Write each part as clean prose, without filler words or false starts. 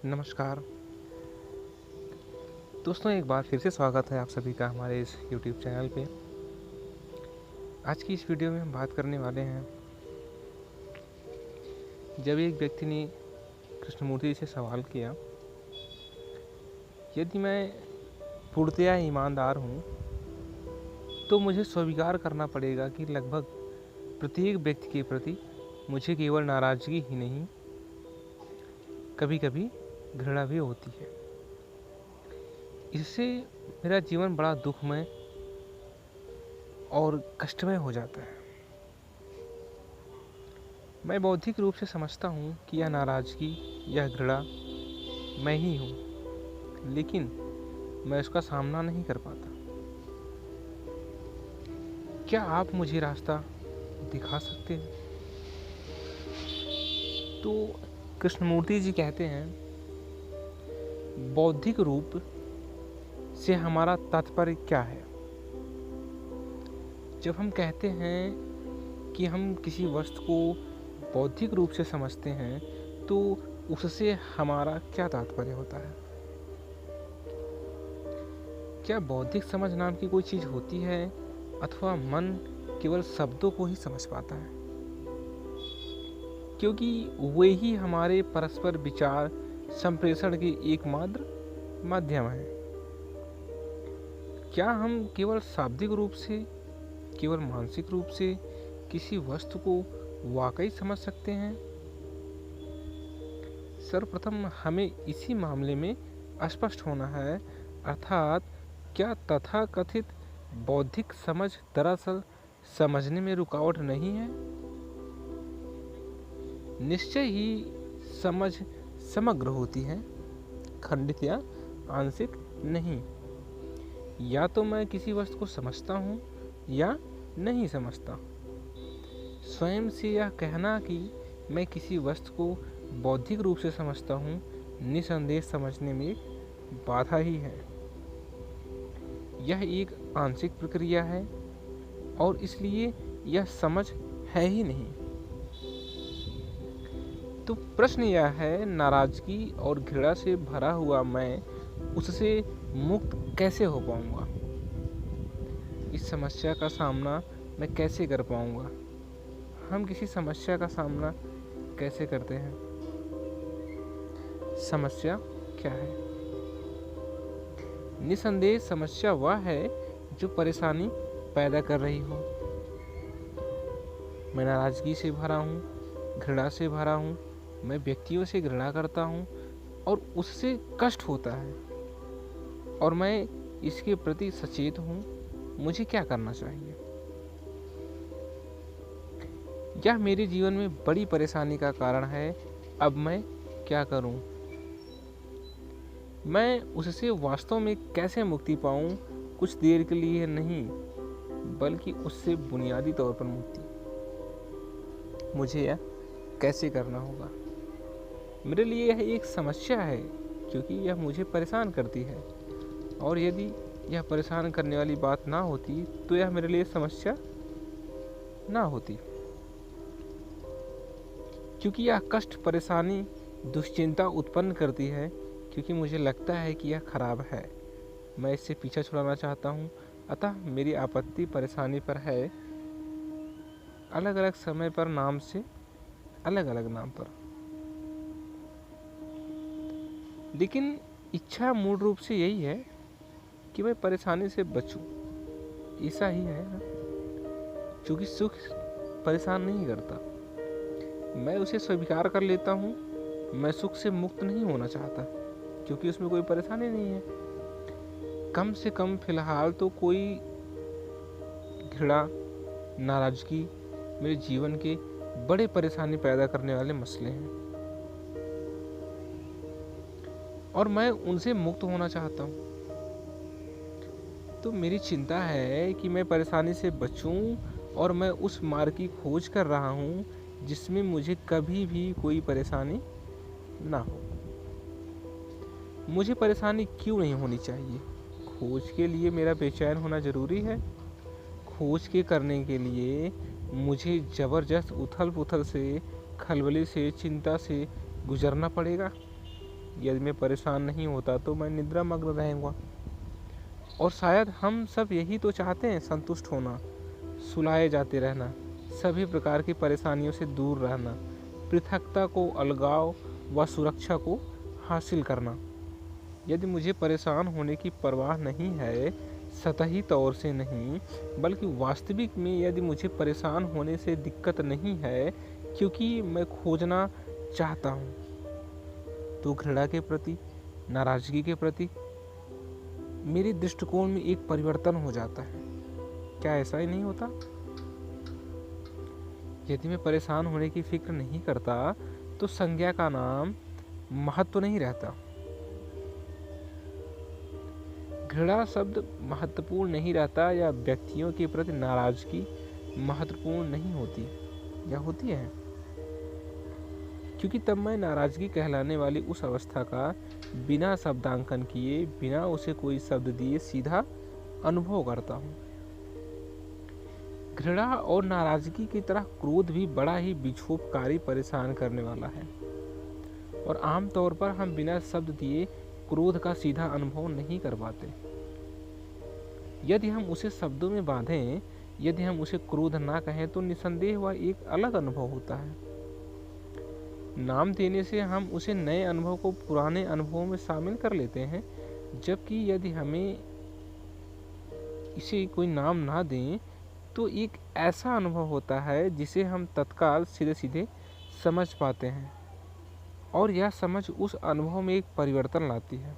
नमस्कार दोस्तों, एक बार फिर से स्वागत है आप सभी का हमारे इस YouTube चैनल पे। आज की इस वीडियो में हम बात करने वाले हैं, जब एक व्यक्ति ने कृष्णमूर्ति से सवाल किया, यदि मैं पूर्णतया ईमानदार हूँ तो मुझे स्वीकार करना पड़ेगा कि लगभग प्रत्येक व्यक्ति के प्रति मुझे केवल नाराज़गी ही नहीं, कभी कभी घृणा भी होती है। इससे मेरा जीवन बड़ा दुखमय और कष्टमय हो जाता है। मैं बौद्धिक रूप से समझता हूँ कि यह नाराज़गी, यह घृणा मैं ही हूँ, लेकिन मैं उसका सामना नहीं कर पाता। क्या आप मुझे रास्ता दिखा सकते हैं? तो कृष्णमूर्ति जी कहते हैं, बौद्धिक रूप से हमारा तात्पर्य क्या है? जब हम कहते हैं कि हम किसी वस्तु को बौद्धिक रूप से समझते हैं, तो उससे हमारा क्या तात्पर्य होता है? क्या बौद्धिक समझ नाम की कोई चीज़ होती है, अथवा मन केवल शब्दों को ही समझ पाता है? क्योंकि वे ही हमारे परस्पर विचार संप्रेषण के एकमात्र माध्यम है। क्या हम केवल शाब्दिक रूप से, केवल मानसिक रूप से किसी वस्तु को वाकई समझ सकते हैं? सर्वप्रथम हमें इसी मामले में स्पष्ट होना है, अर्थात क्या तथाकथित बौद्धिक समझ दरअसल समझने में रुकावट नहीं है? निश्चय ही समझ समग्र होती है, खंडित या आंशिक नहीं। या तो मैं किसी वस्तु को समझता हूँ या नहीं समझता। स्वयं से यह कहना कि मैं किसी वस्तु को बौद्धिक रूप से समझता हूँ, निसंदेह समझने में बाधा ही है। यह एक आंशिक प्रक्रिया है और इसलिए यह समझ है ही नहीं। तो प्रश्न यह है, नाराजगी और घृणा से भरा हुआ मैं उससे मुक्त कैसे हो पाऊंगा? इस समस्या का सामना मैं कैसे कर पाऊंगा? हम किसी समस्या का सामना कैसे करते हैं? समस्या क्या है? निसंदेह समस्या वह है जो परेशानी पैदा कर रही हो। मैं नाराजगी से भरा हूँ, घृणा से भरा हूँ, मैं व्यक्तियों से घृणा करता हूँ और उससे कष्ट होता है, और मैं इसके प्रति सचेत हूँ। मुझे क्या करना चाहिए? यह मेरे जीवन में बड़ी परेशानी का कारण है। अब मैं क्या करूं? मैं उससे वास्तव में कैसे मुक्ति पाऊं? कुछ देर के लिए नहीं, बल्कि उससे बुनियादी तौर पर मुक्ति। मुझे यह कैसे करना होगा? मेरे लिए यह एक समस्या है, क्योंकि यह मुझे परेशान करती है, और यदि यह परेशान करने वाली बात ना होती तो यह मेरे लिए समस्या ना होती। क्योंकि यह कष्ट, परेशानी, दुश्चिंता उत्पन्न करती है, क्योंकि मुझे लगता है कि यह खराब है। मैं इससे पीछा छुड़ाना चाहता हूँ। अतः मेरी आपत्ति परेशानी पर है, अलग अलग समय पर, नाम से अलग अलग नाम पर। लेकिन इच्छा मूल रूप से यही है कि मैं परेशानी से बचूं। ऐसा ही है ना, क्योंकि सुख परेशान नहीं करता। मैं उसे स्वीकार कर लेता हूँ। मैं सुख से मुक्त नहीं होना चाहता, क्योंकि उसमें कोई परेशानी नहीं है। कम से कम फिलहाल तो कोई घृणा, नाराजगी मेरे जीवन के बड़े परेशानी पैदा करने वाले मसले हैं, और मैं उनसे मुक्त होना चाहता हूँ। तो मेरी चिंता है कि मैं परेशानी से बचूं, और मैं उस मार्ग की खोज कर रहा हूँ जिसमें मुझे कभी भी कोई परेशानी ना हो। मुझे परेशानी क्यों नहीं होनी चाहिए? खोज के लिए मेरा बेचैन होना जरूरी है? खोज के करने के लिए मुझे जबरदस्त उथल पुथल से, खलबली से, चिंता से गुजरना पड़ेगा? यदि मैं परेशान नहीं होता तो मैं निद्रा मग्न रहूँगा। और शायद हम सब यही तो चाहते हैं, संतुष्ट होना, सुलाए जाते रहना, सभी प्रकार की परेशानियों से दूर रहना, पृथकता को, अलगाव व सुरक्षा को हासिल करना। यदि मुझे परेशान होने की परवाह नहीं है, सतही तौर से नहीं बल्कि वास्तविक में यदि मुझे परेशान होने से दिक्कत नहीं है क्योंकि मैं खोजना चाहता हूँ, तो घृणा के प्रति, नाराजगी के प्रति मेरे दृष्टिकोण में एक परिवर्तन हो जाता है। क्या ऐसा ही नहीं होता? यदि मैं परेशान होने की फिक्र नहीं करता तो संज्ञा का नाम महत्व नहीं रहता। घृणा शब्द महत्वपूर्ण नहीं रहता या व्यक्तियों के प्रति नाराजगी महत्वपूर्ण नहीं होती या होती है, क्योंकि तब मैं नाराजगी कहलाने वाली उस अवस्था का बिना शब्दांकन किए, बिना उसे कोई शब्द दिए सीधा अनुभव करता हूँ। घृणा और नाराजगी की तरह क्रोध भी बड़ा ही विक्षोभकारी, परेशान करने वाला है और आमतौर पर हम बिना शब्द दिए क्रोध का सीधा अनुभव नहीं कर पाते। यदि हम उसे शब्दों में बांधें, यदि हम उसे क्रोध ना कहें तो निसंदेह वह एक अलग अनुभव होता है। नाम देने से हम उसे नए अनुभव को पुराने अनुभवों में शामिल कर लेते हैं, जबकि यदि हमें इसे कोई नाम ना दें तो एक ऐसा अनुभव होता है जिसे हम तत्काल सीधे सीधे समझ पाते हैं और यह समझ उस अनुभव में एक परिवर्तन लाती है।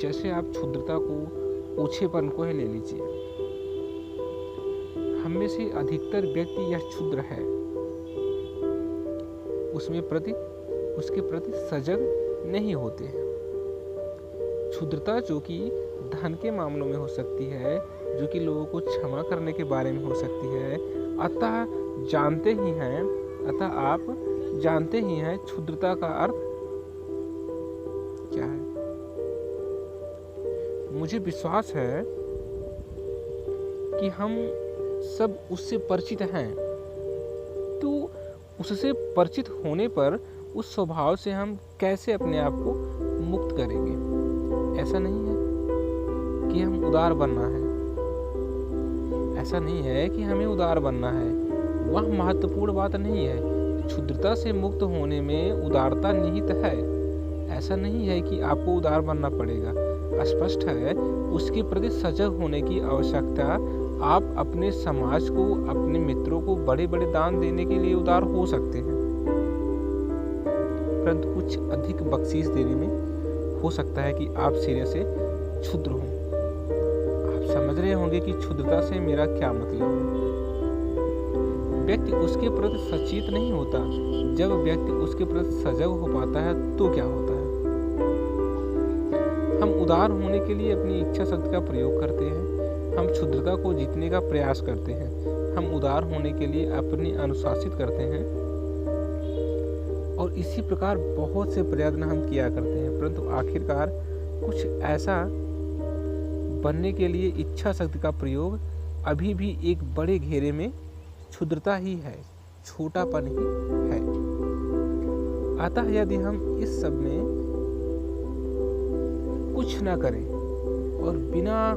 जैसे आप क्षुद्रता को, ओछेपन को ही ले लीजिए। हम में से अधिकतर व्यक्ति यह क्षुद्र है उसके प्रति सजग नहीं होते हैं। क्षुद्रता जो कि धन के मामलों में हो सकती है, जो कि लोगों को क्षमा करने के बारे में हो सकती है। अतः आप जानते ही हैं क्षुद्रता का अर्थ क्या है। मुझे विश्वास है कि हम सब उससे परिचित हैं, तो उससे परिचित होने पर उस स्वभाव से हम कैसे अपने आप को मुक्त करेंगे। ऐसा नहीं है कि हम उदार बनना है, ऐसा नहीं है कि हमें उदार बनना है, वह महत्वपूर्ण बात नहीं है। क्षुद्रता से मुक्त होने में उदारता निहित है। ऐसा नहीं है कि आपको उदार बनना पड़ेगा। स्पष्ट है उसके प्रति सजग होने की आवश्यकता। आप अपने समाज को, अपने मित्रों को बड़े बड़े दान देने के लिए उदार हो सकते हैं, परंतु कुछ अधिक बख्शीश देने में हो सकता है कि आप सिरे से क्षुद्र हों। आप समझ रहे होंगे कि क्षुद्रता से मेरा क्या मतलब है। व्यक्ति उसके प्रति सचेत नहीं होता। जब व्यक्ति उसके प्रति सजग हो पाता है तो क्या होता है? हम उदार होने के लिए अपनी इच्छा शक्ति का प्रयोग करते हैं। हम क्षुद्रता को जीतने का प्रयास करते हैं। हम उदार होने के लिए अपने अनुशासित करते हैं और इसी प्रकार बहुत से प्रयत्न हम किया करते हैं, परंतु आखिरकार कुछ ऐसा बनने के लिए इच्छा शक्ति का प्रयोग अभी भी एक बड़े घेरे में क्षुद्रता ही है, छोटापन ही है। अतः यदि हम इस सब में कुछ न करें और बिना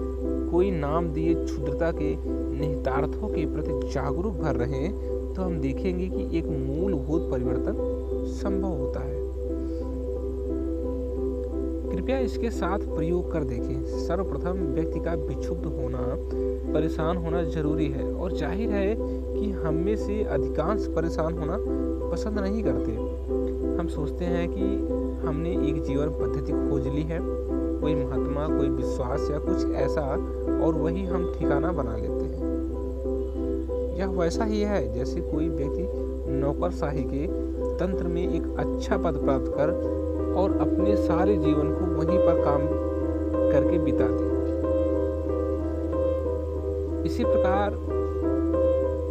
कोई नाम दिए क्षुद्रता के निहितार्थों के प्रति जागरूक भर रहे, तो हम देखेंगे कि एक मूलभूत परिवर्तन संभव होता है। कृपया इसके साथ प्रयोग कर देखें। सर्वप्रथम व्यक्ति का विक्षुब्ध होना, परेशान होना जरूरी है और जाहिर है कि हम में से अधिकांश परेशान होना पसंद नहीं करते। हम सोचते हैं कि हमने एक जीवन पद्धति खोज ली है, कोई महात्मा, कोई विश्वास या कुछ ऐसा, और वही हम ठिकाना बना लेते हैं। यह वैसा ही है जैसे कोई व्यक्ति नौकरशाही के तंत्र में एक अच्छा पद प्राप्त कर और अपने सारे जीवन को वहीं पर काम करके बिता दे। इसी प्रकार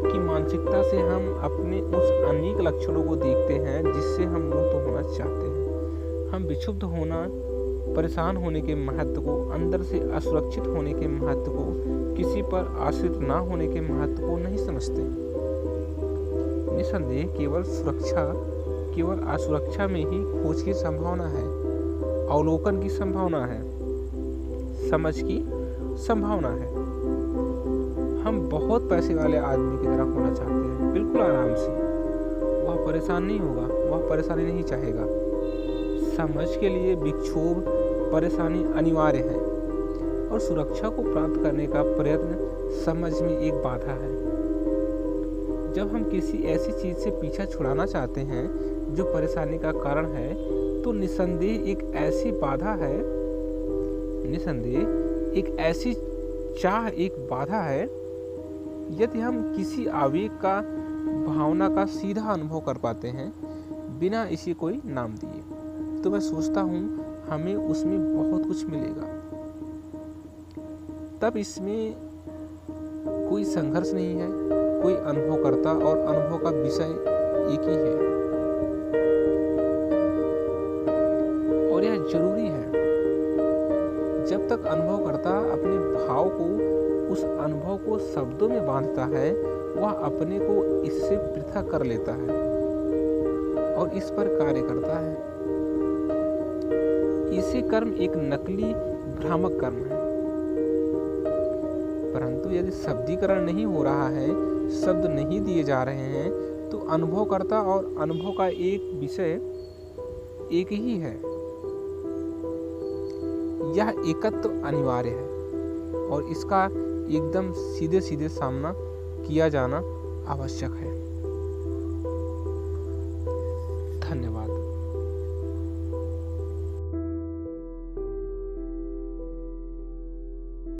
की मानसिकता से हम अपने उस अनेक लक्षणों को देखते हैं जिससे हम मुक्त होना चाहते हैं। हम विक्षुब्ध होना, परेशान होने के महत्व को, अंदर से असुरक्षित होने के महत्व को, किसी पर आश्रित ना होने के महत्व को नहीं समझते। निसंदेह केवल सुरक्षा केवल असुरक्षा में ही खोज की संभावना है, अवलोकन की संभावना है, समझ की संभावना है। हम बहुत पैसे वाले आदमी की तरह होना चाहते हैं, बिल्कुल आराम से। वह परेशान नहीं होगा, वह परेशानी नहीं चाहेगा। समझ के लिए विक्षोभ, परेशानी अनिवार्य है, और सुरक्षा को प्राप्त करने का प्रयत्न समझ में एक बाधा है। जब हम किसी ऐसी चीज से पीछा छुड़ाना चाहते हैं जो परेशानी का कारण है, तो निसंदेह एक ऐसी बाधा है, निसंदेह एक ऐसी चाह एक बाधा है। यदि हम किसी आवेग का, भावना का सीधा अनुभव कर पाते हैं बिना इसे कोई नाम दिए, तो मैं सोचता हूँ हमें उसमें बहुत कुछ मिलेगा। तब इसमें कोई संघर्ष नहीं है, कोई अनुभवकर्ता और अनुभव का विषय एक ही है, और यह जरूरी है। जब तक अनुभवकर्ता अपने भाव को, उस अनुभव को शब्दों में बांधता है, वह अपने को इससे पृथक कर लेता है और इस पर कार्य करता है। इसे कर्म एक नकली, भ्रामक कर्म है। परंतु यदि शब्दीकरण नहीं हो रहा है, शब्द नहीं दिए जा रहे हैं, तो अनुभवकर्ता और अनुभव का एक विषय एक ही है। यह एकत्व अनिवार्य है और इसका एकदम सीधे सीधे सामना किया जाना आवश्यक है। धन्यवाद।